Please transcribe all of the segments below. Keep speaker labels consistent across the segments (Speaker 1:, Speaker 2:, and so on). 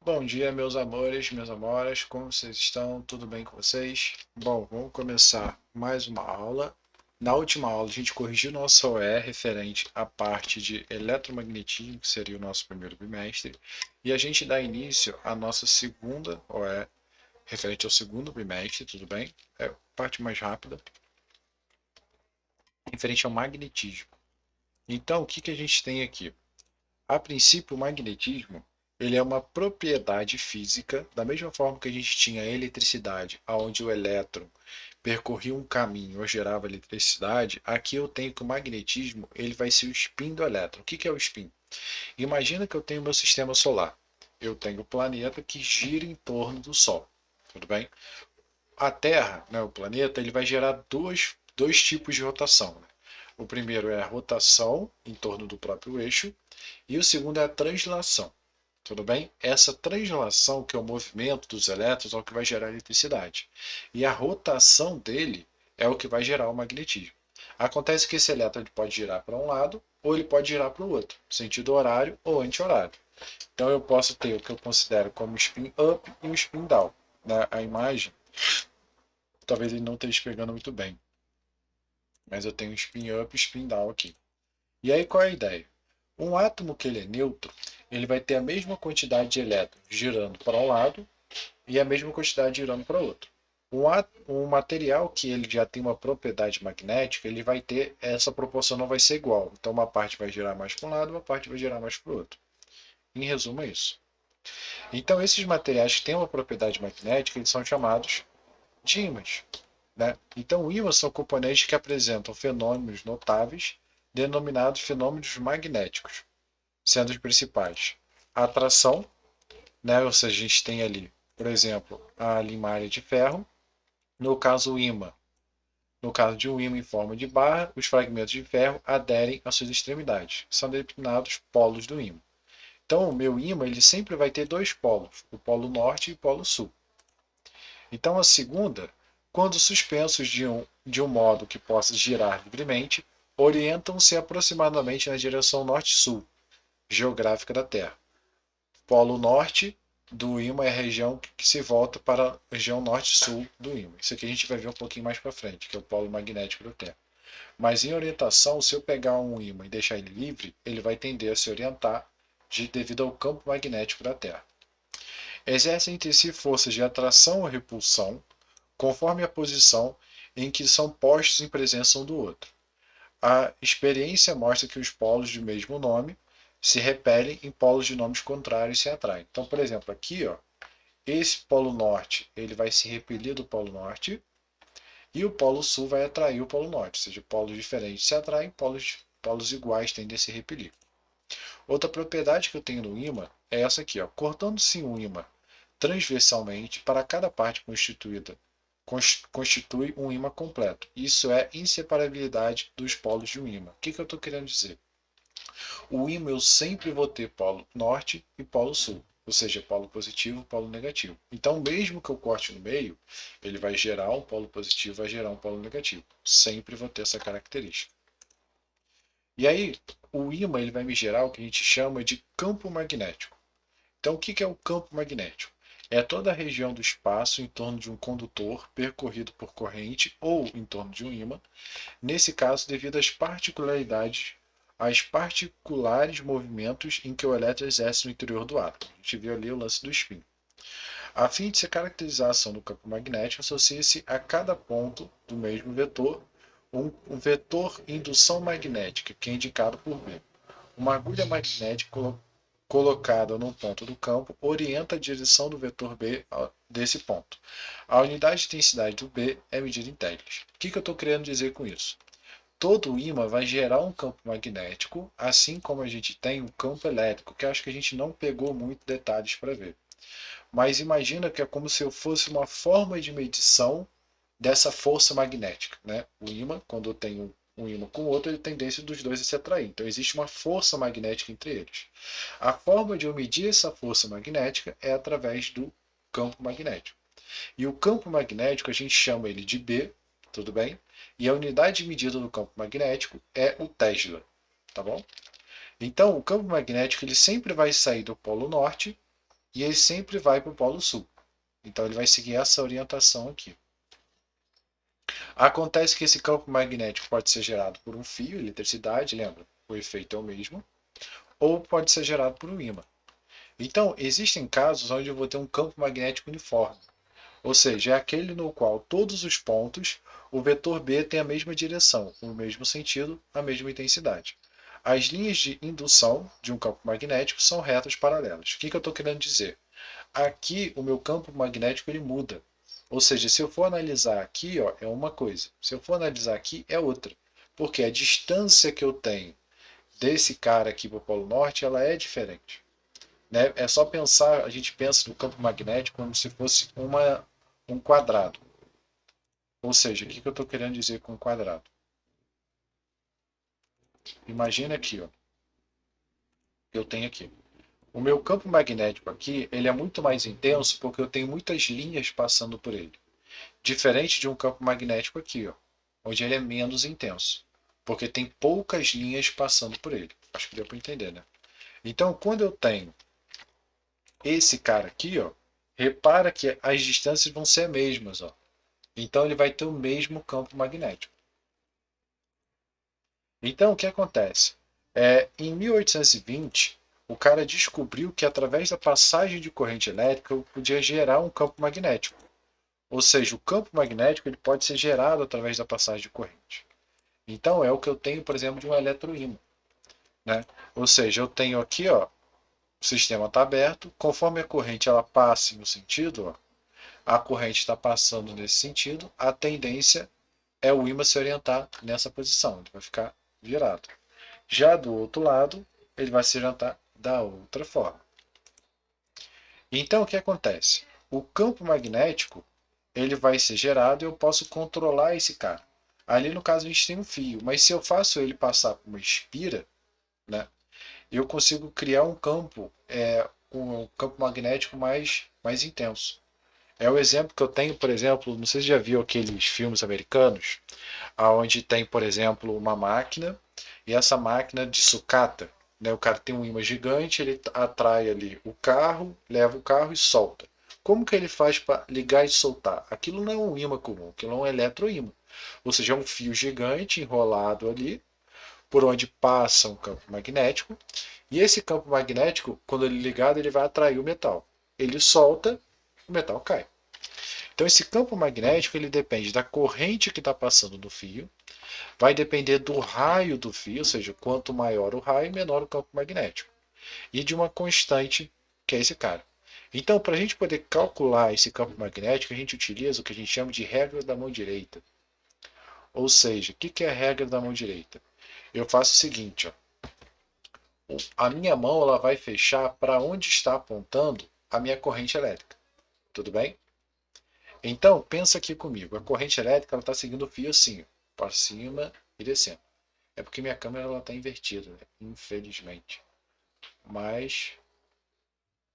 Speaker 1: Bom dia, meus amores, minhas amoras, como vocês estão? Tudo bem com vocês? Bom, vamos começar mais uma aula. Na última aula, a gente corrigiu nossa OE referente à parte de eletromagnetismo, que seria o nosso primeiro bimestre, e a gente dá início à nossa segunda OE, referente ao segundo bimestre, tudo bem? É a parte mais rápida, referente ao magnetismo. Então, o que que a gente tem aqui? A princípio, o magnetismo ele é uma propriedade física, da mesma forma que a gente tinha a eletricidade, onde o elétron percorria um caminho ou gerava eletricidade, aqui eu tenho que o magnetismo ele vai ser o spin do elétron. O que que é o spin? Imagina que eu tenho meu sistema solar. Eu tenho o planeta que gira em torno do Sol. Tudo bem? A Terra, né, o planeta, ele vai gerar dois tipos de rotação. Né? O primeiro é a rotação em torno do próprio eixo e o segundo é a translação. Tudo bem? Essa translação, que é o movimento dos elétrons, é o que vai gerar eletricidade. E a rotação dele é o que vai gerar o magnetismo. Acontece que esse elétron pode girar para um lado ou ele pode girar para o outro, sentido horário ou anti-horário. Então eu posso ter o que eu considero como spin up e um spin down. A imagem, talvez ele não esteja pegando muito bem, mas eu tenho spin up e spin down aqui. E aí qual é a ideia? Um átomo que ele é neutro, ele vai ter a mesma quantidade de elétrons girando para um lado e a mesma quantidade girando para o outro. Um material que ele já tem uma propriedade magnética, ele vai ter, essa proporção não vai ser igual. Então uma parte vai girar mais para um lado, uma parte vai girar mais para o outro. Em resumo é isso. Então esses materiais que têm uma propriedade magnética, eles são chamados de ímãs. Né? Então ímãs são componentes que apresentam fenômenos notáveis, denominados fenômenos magnéticos, sendo os principais a atração, né? Ou seja, a gente tem ali, por exemplo, a limária de ferro, no caso o ímã. No caso de um ímã em forma de barra, os fragmentos de ferro aderem às suas extremidades, são denominados polos do ímã. Então, o meu ímã ele sempre vai ter dois polos, o polo norte e o polo sul. Então, a segunda, quando suspensos de um modo que possa girar livremente, orientam-se aproximadamente na direção norte-sul, geográfica da Terra. Polo norte do ímã é a região que se volta para a região norte-sul do ímã. Isso aqui a gente vai ver um pouquinho mais para frente, que é o polo magnético da Terra. Mas em orientação, se eu pegar um ímã e deixar ele livre, ele vai tender a se orientar devido ao campo magnético da Terra. Exercem entre si forças de atração ou repulsão, conforme a posição em que são postos em presença um do outro. A experiência mostra que os polos de mesmo nome se repelem em polos de nomes contrários se atraem. Então, por exemplo, aqui, ó, esse polo norte ele vai se repelir do polo norte e o polo sul vai atrair o polo norte, ou seja, polos diferentes se atraem, polos iguais tendem a se repelir. Outra propriedade que eu tenho no ímã é essa aqui, ó, cortando-se um ímã transversalmente para cada parte constituída constitui um ímã completo. Isso é inseparabilidade dos polos de um ímã. O que eu estou querendo dizer? O ímã eu sempre vou ter polo norte e polo sul, ou seja, polo positivo e polo negativo. Então, mesmo que eu corte no meio, ele vai gerar um polo positivo, vai gerar um polo negativo. Sempre vou ter essa característica. E aí, o ímã ele vai me gerar o que a gente chama de campo magnético. Então, o que é o campo magnético? É toda a região do espaço em torno de um condutor percorrido por corrente ou em torno de um ímã, nesse caso devido às particulares movimentos em que o elétron exerce no interior do átomo. A gente viu ali o lance do spin. A fim de se caracterizar a ação do campo magnético, associa-se a cada ponto do mesmo vetor um vetor indução magnética, que é indicado por B. Uma agulha magnética colocada num ponto do campo orienta a direção do vetor B desse ponto. A unidade de intensidade do B é medida em tegras. O que eu estou querendo dizer com isso? Todo ímã vai gerar um campo magnético, assim como a gente tem um campo elétrico, que acho que a gente não pegou muito detalhes para ver. Mas imagina que é como se eu fosse uma forma de medição dessa força magnética. Né? O ímã, quando eu tenho um ímã com o outro, ele tem tendência dos dois a se atrair. Então existe uma força magnética entre eles. A forma de eu medir essa força magnética é através do campo magnético. E o campo magnético a gente chama ele de B, tudo bem? E a unidade de medida do campo magnético é o Tesla, tá bom? Então, o campo magnético ele sempre vai sair do polo norte e ele sempre vai para o polo sul. Então ele vai seguir essa orientação aqui. Acontece que esse campo magnético pode ser gerado por um fio, eletricidade, lembra? O efeito é o mesmo, ou pode ser gerado por um ímã. Então, existem casos onde eu vou ter um campo magnético uniforme, ou seja, é aquele no qual todos os pontos, o vetor B tem a mesma direção, o mesmo sentido, a mesma intensidade. As linhas de indução de um campo magnético são retas paralelas. O que eu estou querendo dizer? Aqui, o meu campo magnético ele muda. Ou seja, se eu for analisar aqui, ó, é uma coisa. Se eu for analisar aqui, é outra. Porque a distância que eu tenho desse cara aqui para o Polo Norte, ela é diferente. Né? É só pensar, a gente pensa no campo magnético como se fosse um quadrado. Ou seja, o que eu estou querendo dizer com quadrado? Imagina aqui, ó, eu tenho aqui. O meu campo magnético aqui, ele é muito mais intenso porque eu tenho muitas linhas passando por ele. Diferente de um campo magnético aqui, ó, onde ele é menos intenso, porque tem poucas linhas passando por ele. Acho que deu para entender, né? Então, quando eu tenho esse cara aqui, ó, repara que as distâncias vão ser as mesmas, ó. Então ele vai ter o mesmo campo magnético. Então o que acontece? Em 1820, o cara descobriu que através da passagem de corrente elétrica podia gerar um campo magnético. Ou seja, o campo magnético ele pode ser gerado através da passagem de corrente. Então é o que eu tenho, por exemplo, de um eletroímã, né? Ou seja, eu tenho aqui, ó, o sistema está aberto, conforme a corrente ela passe no sentido, ó, a corrente está passando nesse sentido, a tendência é o ímã se orientar nessa posição, ele vai ficar virado. Já do outro lado, ele vai se orientar da outra forma. Então o que acontece? O campo magnético ele vai ser gerado e eu posso controlar esse cara. Ali no caso a gente tem um fio, mas se eu faço ele passar por uma espira, né, eu consigo criar um campo magnético mais intenso. É o exemplo que eu tenho, por exemplo, não sei se já viu aqueles filmes americanos, onde tem, por exemplo, uma máquina, e essa máquina de sucata, né, o cara tem um ímã gigante, ele atrai ali o carro, leva o carro e solta. Como que ele faz para ligar e soltar? Aquilo não é um ímã comum, aquilo é um eletroímã. Ou seja, é um fio gigante enrolado ali, por onde passa um campo magnético, e esse campo magnético, quando ele é ligado, ele vai atrair o metal. Ele solta, o metal cai. Então esse campo magnético ele depende da corrente que está passando no fio, vai depender do raio do fio, ou seja, quanto maior o raio, menor o campo magnético, e de uma constante que é esse cara. Então, para a gente poder calcular esse campo magnético, a gente utiliza o que a gente chama de regra da mão direita. Ou seja, o que é a regra da mão direita? Eu faço o seguinte, ó, a minha mão ela vai fechar para onde está apontando a minha corrente elétrica. Tudo bem? Então, pensa aqui comigo. A corrente elétrica está seguindo o fio assim, para cima e descendo. É porque minha câmera está invertida, né? Infelizmente. Mas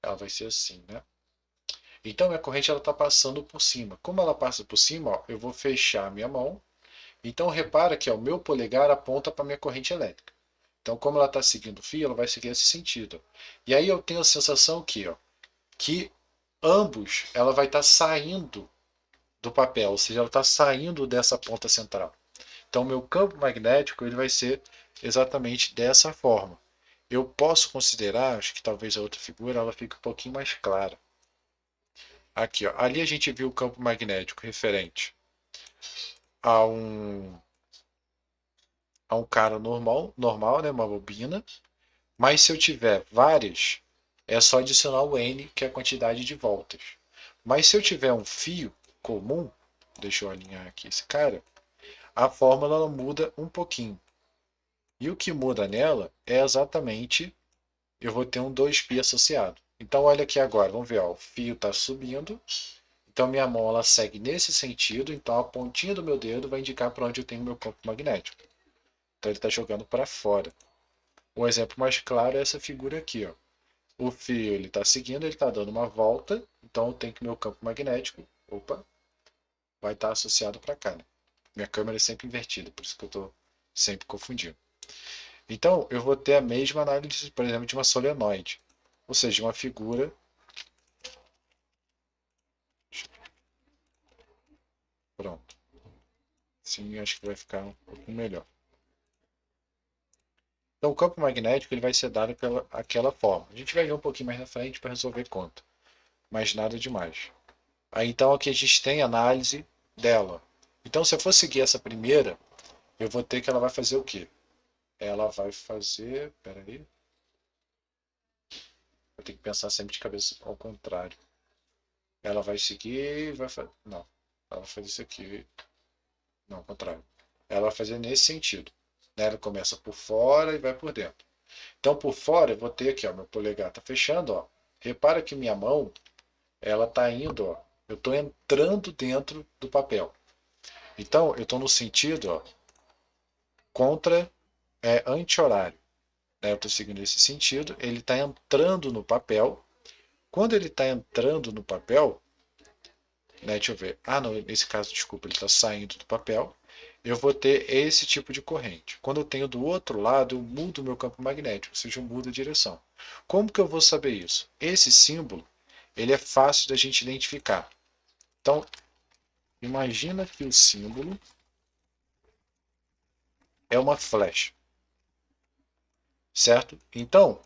Speaker 1: ela vai ser assim, né? Então, minha corrente está passando por cima. Como ela passa por cima, ó, eu vou fechar a minha mão. Então, repara que ó, o meu polegar aponta para a minha corrente elétrica. Então, como ela está seguindo o fio, ela vai seguir esse sentido. E aí eu tenho a sensação que ambos ela vai estar saindo do papel, ou seja, ela está saindo dessa ponta central. Então, meu campo magnético ele vai ser exatamente dessa forma. Eu posso considerar, acho que talvez a outra figura ela fique um pouquinho mais clara. Aqui, ó, ali a gente viu o campo magnético referente a um cara normal, né, uma bobina. Mas se eu tiver várias, é só adicionar o N, que é a quantidade de voltas. Mas se eu tiver um fio comum, deixa eu alinhar aqui esse cara, a fórmula ela muda um pouquinho. E o que muda nela é exatamente, eu vou ter um 2π associado. Então olha aqui agora, vamos ver, ó, o fio está subindo, então minha mão ela segue nesse sentido, então a pontinha do meu dedo vai indicar para onde eu tenho meu campo magnético. Então ele está jogando para fora. Um exemplo mais claro é essa figura aqui, ó. O fio ele está seguindo, ele está dando uma volta, então eu tenho que meu campo magnético, opa, vai estar associado para cá, né? Minha câmera é sempre invertida, por isso que eu estou sempre confundindo. Então, eu vou ter a mesma análise, por exemplo, de uma solenoide, ou seja, uma figura assim acho que vai ficar um pouco melhor. Então o campo magnético ele vai ser dado pela aquela forma. A gente vai ver um pouquinho mais na frente para resolver conta, mas nada demais. Aí então aqui a gente tem a análise dela. Então se eu for seguir essa primeira, eu vou ter que ela vai fazer o quê? Ela vai fazer, peraí, eu tenho que pensar sempre de cabeça ao contrário. Ela vai seguir, vai fazer, não, ela vai fazer isso aqui, não, ao contrário. Ela vai fazer nesse sentido, né? Ela começa por fora e vai por dentro. Então por fora eu vou ter aqui, ó, meu polegar está fechando, ó. Repara que minha mão, ela está indo, ó. Eu estou entrando dentro do papel. Então eu estou no sentido, ó, contra anti-horário, né? Eu estou seguindo esse sentido. Ele está entrando no papel. Quando ele está entrando no papel, né, deixa eu ver. Ah, não, nesse caso, desculpa, ele está saindo do papel. Eu vou ter esse tipo de corrente. Quando eu tenho do outro lado, eu mudo o meu campo magnético, ou seja, eu mudo a direção. Como que eu vou saber isso? Esse símbolo, ele é fácil da gente identificar. Então, imagina que o símbolo é uma flecha, certo? Então,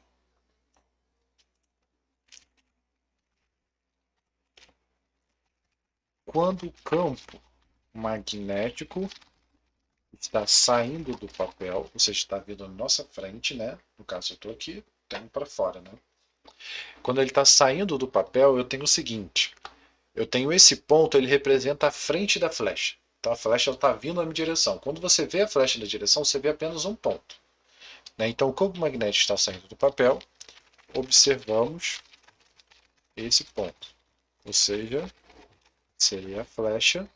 Speaker 1: quando o campo magnético está saindo do papel, ou seja, está vindo na nossa frente, né? No caso, eu estou aqui, tenho para fora, né? Quando ele está saindo do papel, eu tenho o seguinte: eu tenho esse ponto, ele representa a frente da flecha. Então a flecha está vindo na minha direção. Quando você vê a flecha na direção, você vê apenas um ponto, né? Então o campo magnético está saindo do papel, observamos esse ponto, ou seja, seria a flecha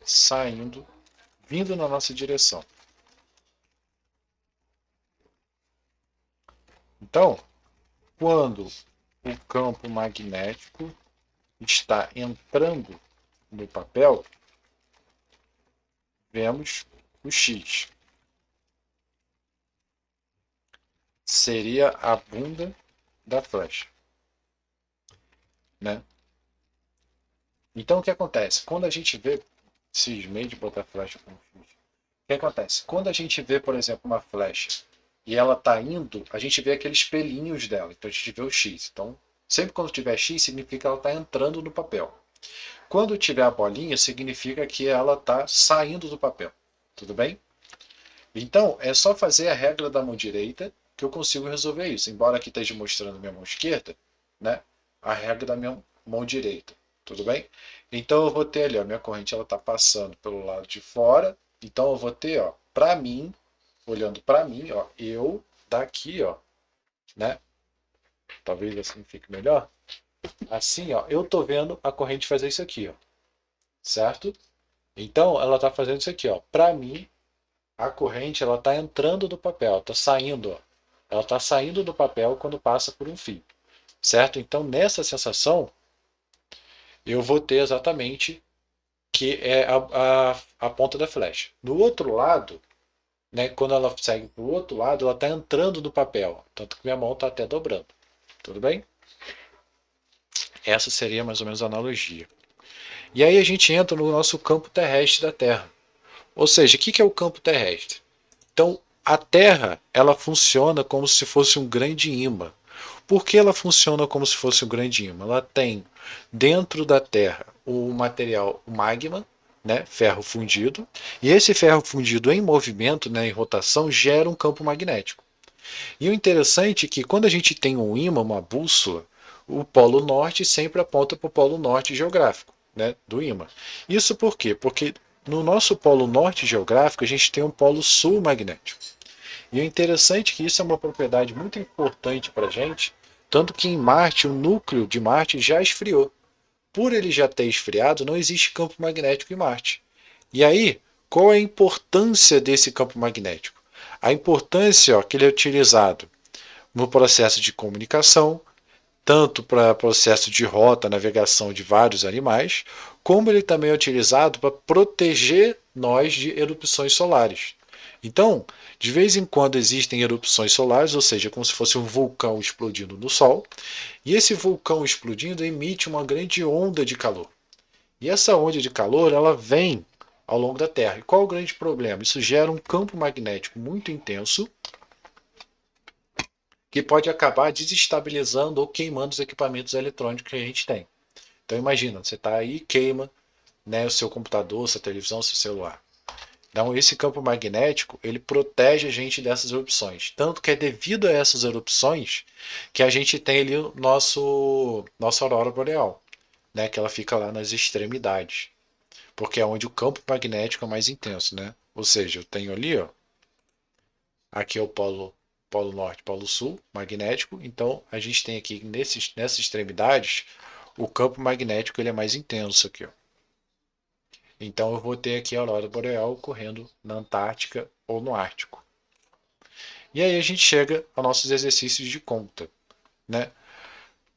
Speaker 1: saindo, vindo na nossa direção. Então, quando o campo magnético está entrando no papel, vemos o X. Seria a bunda da flecha, né? Então o que acontece? Quando a gente vê, cismei de botar flecha com X. O que acontece? Quando a gente vê, por exemplo, uma flecha e ela está indo, a gente vê aqueles pelinhos dela. Então a gente vê o X. Então, sempre quando tiver X, significa que ela está entrando no papel. Quando tiver a bolinha, significa que ela está saindo do papel. Tudo bem? Então, é só fazer a regra da mão direita que eu consigo resolver isso. Embora aqui esteja mostrando minha mão esquerda, né? A regra da minha mão direita. Tudo bem? Então eu vou ter ali, ó, minha corrente ela está passando pelo lado de fora. Então eu vou ter, ó, para mim, olhando para mim, ó, eu daqui, ó, né? Talvez assim fique melhor. Assim, ó, eu tô vendo a corrente fazer isso aqui, ó, certo? Então ela está fazendo isso aqui, ó. Para mim, a corrente ela está entrando do papel, está saindo, ó. Ela está saindo do papel quando passa por um fio, certo? Então nessa sensação eu vou ter exatamente que é a ponta da flecha. No outro lado, né, quando ela segue para o outro lado, ela está entrando no papel, tanto que minha mão está até dobrando. Tudo bem? Essa seria mais ou menos a analogia. E aí a gente entra no nosso campo terrestre da Terra. Ou seja, o que é o campo terrestre? Então, a Terra ela funciona como se fosse um grande ímã. Por que ela funciona como se fosse um grande ímã? Ela tem dentro da Terra o material o magma, né, ferro fundido, e esse ferro fundido em movimento, né, em rotação, gera um campo magnético. E o interessante é que quando a gente tem um ímã, uma bússola, o polo norte sempre aponta para o polo norte geográfico, né, do ímã. Isso por quê? Porque no nosso polo norte geográfico a gente tem um polo sul magnético. E é interessante que isso é uma propriedade muito importante para a gente, tanto que em Marte o núcleo de Marte já esfriou. Por ele já ter esfriado, não existe campo magnético em Marte. E aí, qual é a importância desse campo magnético? A importância, ó, que ele é utilizado no processo de comunicação, tanto para processo de rota, navegação de vários animais, como ele também é utilizado para proteger nós de erupções solares. Então, de vez em quando existem erupções solares, ou seja, como se fosse um vulcão explodindo no Sol, e esse vulcão explodindo emite uma grande onda de calor. E essa onda de calor, ela vem ao longo da Terra. E qual o grande problema? Isso gera um campo magnético muito intenso que pode acabar desestabilizando ou queimando os equipamentos eletrônicos que a gente tem. Então imagina, você está aí e queima, né, o seu computador, sua televisão, seu celular. Então esse campo magnético ele protege a gente dessas erupções. Tanto que é devido a essas erupções que a gente tem ali o nossa aurora boreal, né, que ela fica lá nas extremidades, porque é onde o campo magnético é mais intenso, né? Ou seja, eu tenho ali, ó, aqui é o polo norte, polo sul, magnético. Então a gente tem aqui nessas extremidades o campo magnético ele é mais intenso aqui, ó. Então eu vou ter aqui a aurora boreal ocorrendo na Antártica ou no Ártico. E aí a gente chega aos nossos exercícios de conta, né?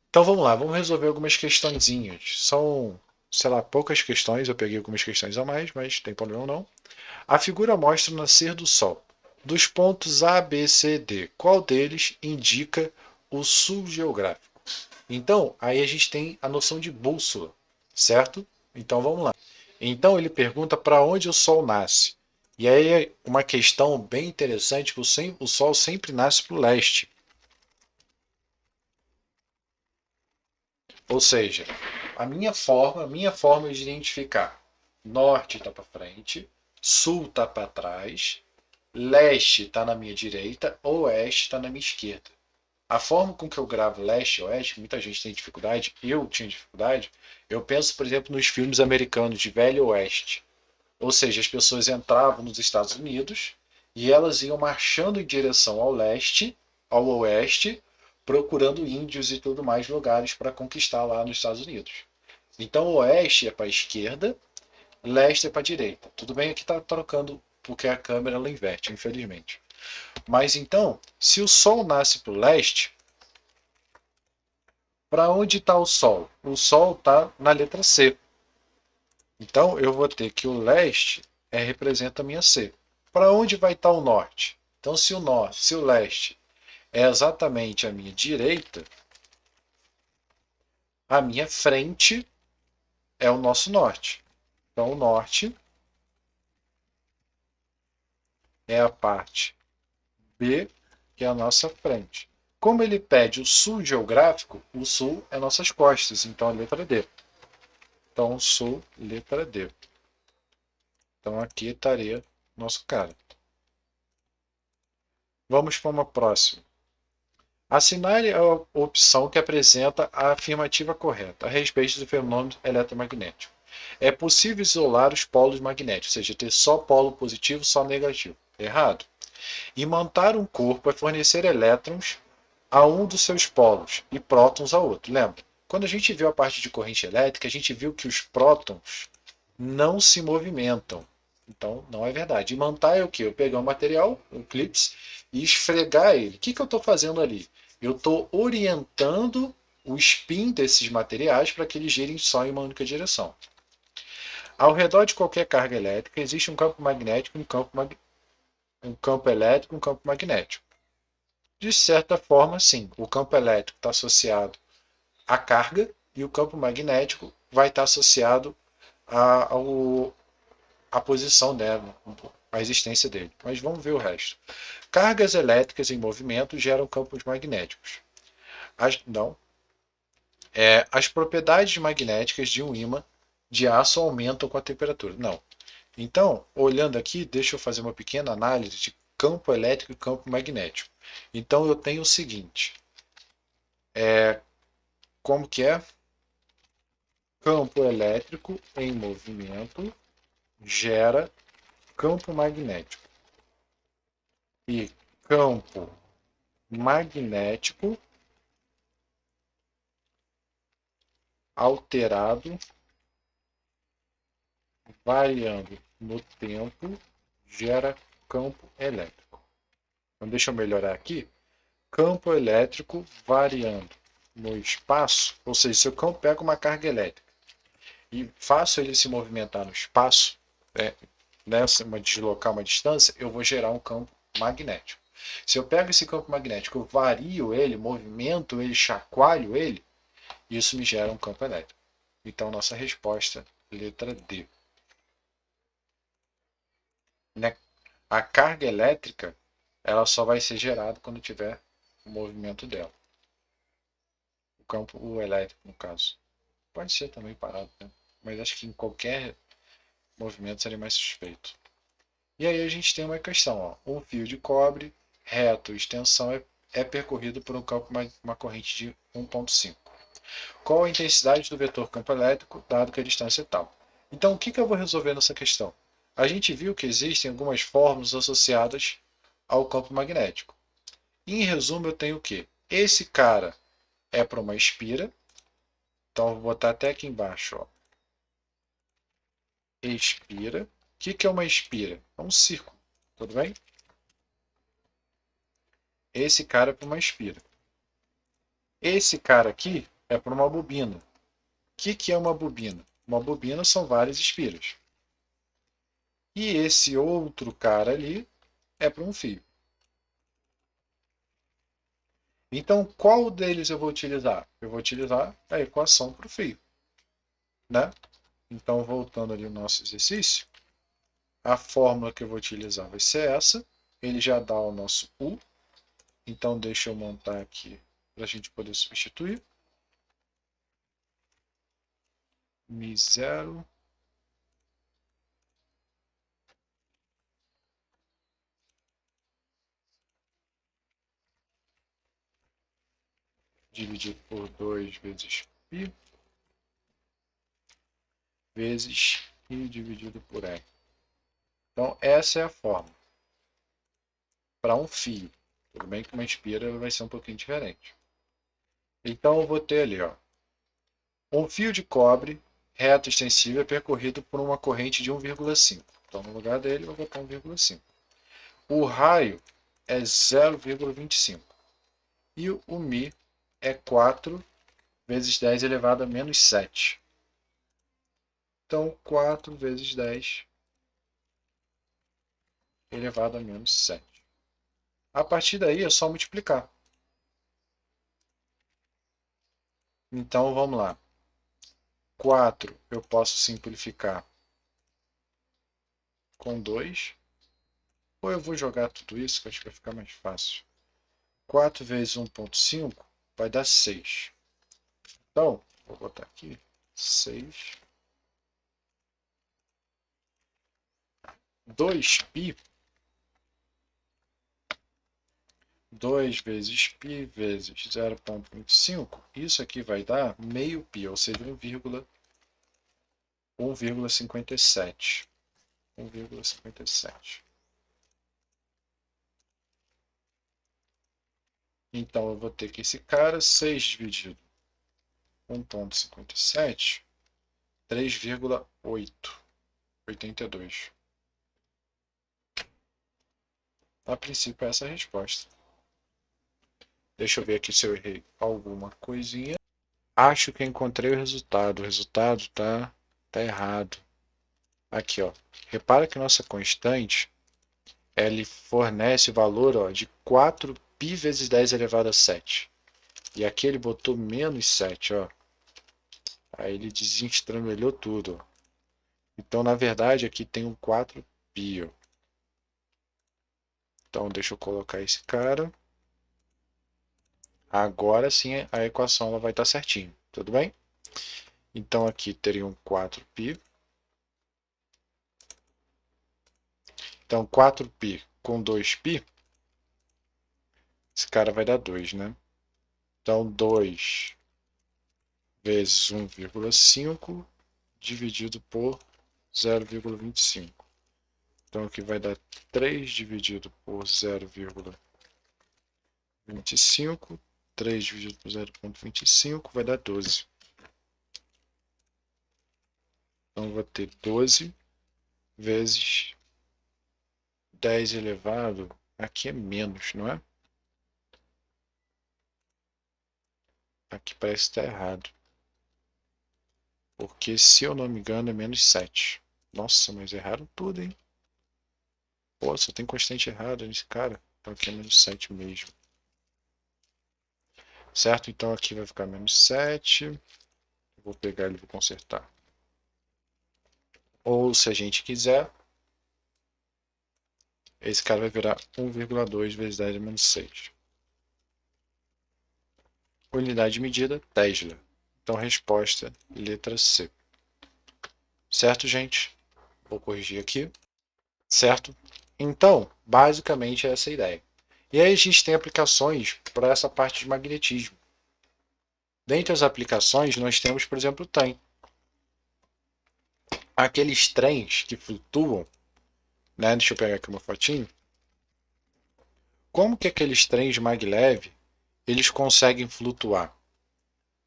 Speaker 1: Então vamos lá, vamos resolver algumas questõezinhas. São, sei lá, poucas questões, eu peguei algumas questões a mais, mas tem problema não. A figura mostra o nascer do Sol. Dos pontos A, B, C, D, qual deles indica o sul geográfico? Então, aí a gente tem a noção de bússola, certo? Então vamos lá. Então ele pergunta para onde o Sol nasce. E aí é uma questão bem interessante que o Sol sempre nasce para o leste. Ou seja, a minha forma de identificar norte está para frente, sul está para trás, leste está na minha direita, oeste está na minha esquerda. A forma com que eu gravo leste e oeste, muita gente tem dificuldade, eu tinha dificuldade, eu penso, por exemplo, nos filmes americanos de Velho Oeste. Ou seja, as pessoas entravam nos Estados Unidos e elas iam marchando em direção ao leste, ao oeste, procurando índios e tudo mais lugares para conquistar lá nos Estados Unidos. Então, o oeste é para a esquerda, leste é para a direita. Tudo bem que está trocando porque a câmera ela inverte, infelizmente. Mas então, se o Sol nasce para o leste, para onde está o Sol? O Sol está na letra C. Então, eu vou ter que o leste representa a minha C. Para onde vai estar o norte? Então, se o leste é exatamente a minha direita, a minha frente é o nosso norte. Então, o norte é a parte B, que é a nossa frente. Como ele pede o sul geográfico, o sul é nossas costas, então a letra D. Então, sul, letra D. Então, aqui estaria nosso cara. Vamos para uma próxima. Assinale a opção que apresenta a afirmativa correta a respeito do fenômeno eletromagnético. É possível isolar os polos magnéticos, ou seja, ter só polo positivo, só negativo. Errado. Imantar um corpo é fornecer elétrons a um dos seus polos e prótons a outro. Lembra? Quando a gente viu a parte de corrente elétrica, a gente viu que os prótons não se movimentam. Então, não é verdade. Imantar é o quê? Eu pegar um material, um clips, e esfregar ele. O que eu estou fazendo ali? Eu estou orientando o spin desses materiais para que eles girem só em uma única direção. Ao redor de qualquer carga elétrica existe um campo magnético, um campo elétrico e um campo magnético. De certa forma, sim, o campo elétrico está associado à carga e o campo magnético vai estar associado à posição dela, à existência dele. Mas vamos ver o resto. Cargas elétricas em movimento geram campos magnéticos. Não. As propriedades magnéticas de um ímã de aço aumentam com a temperatura. Não. Então, olhando aqui, deixa eu fazer uma pequena análise de campo elétrico e campo magnético. Então, eu tenho o seguinte. Como que é? Campo elétrico em movimento gera campo magnético. E campo magnético alterado, variando no tempo, gera campo elétrico. Então, deixa eu melhorar aqui. Campo elétrico variando no espaço, ou seja, se eu pego uma carga elétrica e faço ele se movimentar no espaço, deslocar uma distância, eu vou gerar um campo magnético. Se eu pego esse campo magnético, eu vario ele, movimento ele, chacoalho ele, isso me gera um campo elétrico. Então, nossa resposta, letra D. né? A carga elétrica ela só vai ser gerada quando tiver o movimento dela. O campo elétrico, no caso. Pode ser também parado, né? Mas acho que em qualquer movimento seria mais suspeito. E aí a gente tem uma questão, ó. Um fio de cobre reto, extensão é percorrido por um campo, uma corrente de 1,5. Qual a intensidade do vetor campo elétrico, dado que a distância é tal? Então, o que eu vou resolver nessa questão? A gente viu que existem algumas fórmulas associadas ao campo magnético. Em resumo, eu tenho o quê? Esse cara é para uma espira. Então, vou botar até aqui embaixo. Ó. Espira. O que é uma espira? É um círculo. Tudo bem? Esse cara é para uma espira. Esse cara aqui é para uma bobina. O que é uma bobina? Uma bobina são várias espiras. E esse outro cara ali é para um fio. Então, qual deles eu vou utilizar? Eu vou utilizar a equação para o fio. Né? Então, voltando ali ao nosso exercício, a fórmula que eu vou utilizar vai ser essa. Ele já dá o nosso U. Então, deixa eu montar aqui para a gente poder substituir. Mi0 dividido por 2 vezes π vezes I dividido por R. Então, essa é a fórmula para um fio. Tudo bem que uma espira vai ser um pouquinho diferente. Então, eu vou ter ali, ó, um fio de cobre reto extensível é percorrido por uma corrente de 1,5. Então, no lugar dele, eu vou botar 1,5. O raio é 0,25. E o Mi é 4 vezes 10 elevado a menos 7. Então, 4 vezes 10 elevado a menos 7. A partir daí é só multiplicar. Então, vamos lá. 4 eu posso simplificar com 2. Ou eu vou jogar tudo isso, que acho que vai ficar mais fácil. 4 vezes 1,5 vai dar 6. Então, vou botar aqui 6. 2π. 2 vezes π vezes 0,25. Isso aqui vai dar meio π, ou seja, 1,57. 1,57. Então, eu vou ter que esse cara, 6 dividido 1,57, 3,82. A princípio, essa é a resposta. Deixa eu ver aqui se eu errei alguma coisinha. Acho que encontrei o resultado. O resultado tá errado. Aqui, ó. Repara que nossa constante ele fornece o valor, ó, de 4π vezes 10 elevado a 7. E aqui ele botou menos 7, ó. Aí ele desenstramelhou tudo. Ó. Então, na verdade, aqui tem um 4π. Ó. Então, deixa eu colocar esse cara. Agora sim a equação ela vai estar certinho. Tudo bem? Então, aqui teria um 4π. Então, 4π com 2π, esse cara vai dar 2, né? Então, 2 vezes 1,5 dividido por 0,25. Então, aqui vai dar 3 dividido por 0,25. 3 dividido por 0,25 vai dar 12. Então, vou ter 12 vezes 10 elevado. Aqui é menos, não é? Aqui parece que está errado. Porque, se eu não me engano, é menos 7. Nossa, mas erraram tudo, hein? Pô, só tem constante errada nesse cara. Então aqui é menos 7 mesmo. Certo? Então aqui vai ficar menos 7. Vou pegar ele e vou consertar. Ou, se a gente quiser, esse cara vai virar 1,2 vezes 10 menos 6. Unidade de medida, Tesla. Então, resposta, letra C. Certo, gente? Vou corrigir aqui. Certo? Então, basicamente é essa a ideia. E aí a gente tem aplicações para essa parte de magnetismo. Dentre as aplicações, nós temos, por exemplo, o trem. Aqueles trens que flutuam, né? Deixa eu pegar aqui uma fotinho. Como que aqueles trens maglev, eles conseguem flutuar?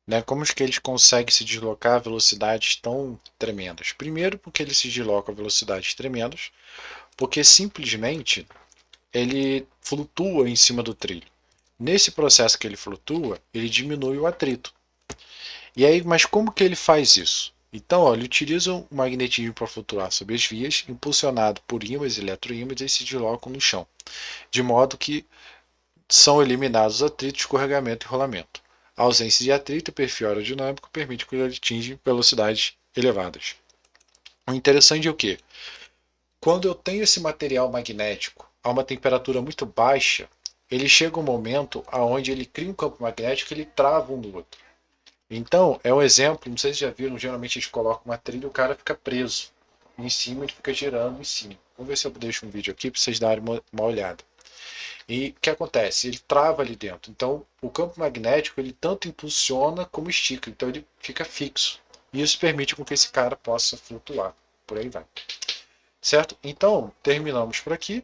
Speaker 1: Né? Como que eles conseguem se deslocar a velocidades tão tremendas? Primeiro, porque eles se deslocam a velocidades tremendas, porque simplesmente ele flutua em cima do trilho. Nesse processo que ele flutua, ele diminui o atrito. E aí, mas como que ele faz isso? Então, ó, ele utiliza o magnetismo para flutuar sobre as vias, impulsionado por ímãs e eletroímãs, e se deslocam no chão, de modo que são eliminados os atritos, escorregamento e rolamento. A ausência de atrito e perfil aerodinâmico permite que ele atinja velocidades elevadas. O interessante é o quê? Quando eu tenho esse material magnético a uma temperatura muito baixa, ele chega um momento onde ele cria um campo magnético e ele trava um no outro. Então, é um exemplo, não sei se já viram, geralmente eles colocam uma trilha e o cara fica preso em cima, ele fica girando em cima. Vamos ver se eu deixo um vídeo aqui para vocês darem uma olhada. E o que acontece? Ele trava ali dentro. Então, o campo magnético, ele tanto impulsiona como estica. Então, ele fica fixo. E isso permite com que esse cara possa flutuar. Por aí vai. Certo? Então, terminamos por aqui.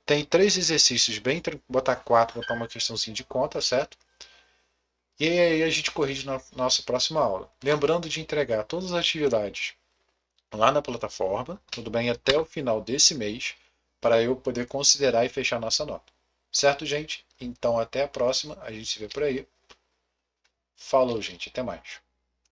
Speaker 1: Tem 3 exercícios bem tranquilos. Botar 4, botar uma questãozinha de conta, certo? E aí a gente corrige na nossa próxima aula. Lembrando de entregar todas as atividades lá na plataforma, tudo bem, até o final desse mês, para eu poder considerar e fechar nossa nota. Certo, gente? Então até a próxima, a gente se vê por aí. Falou, gente, até mais.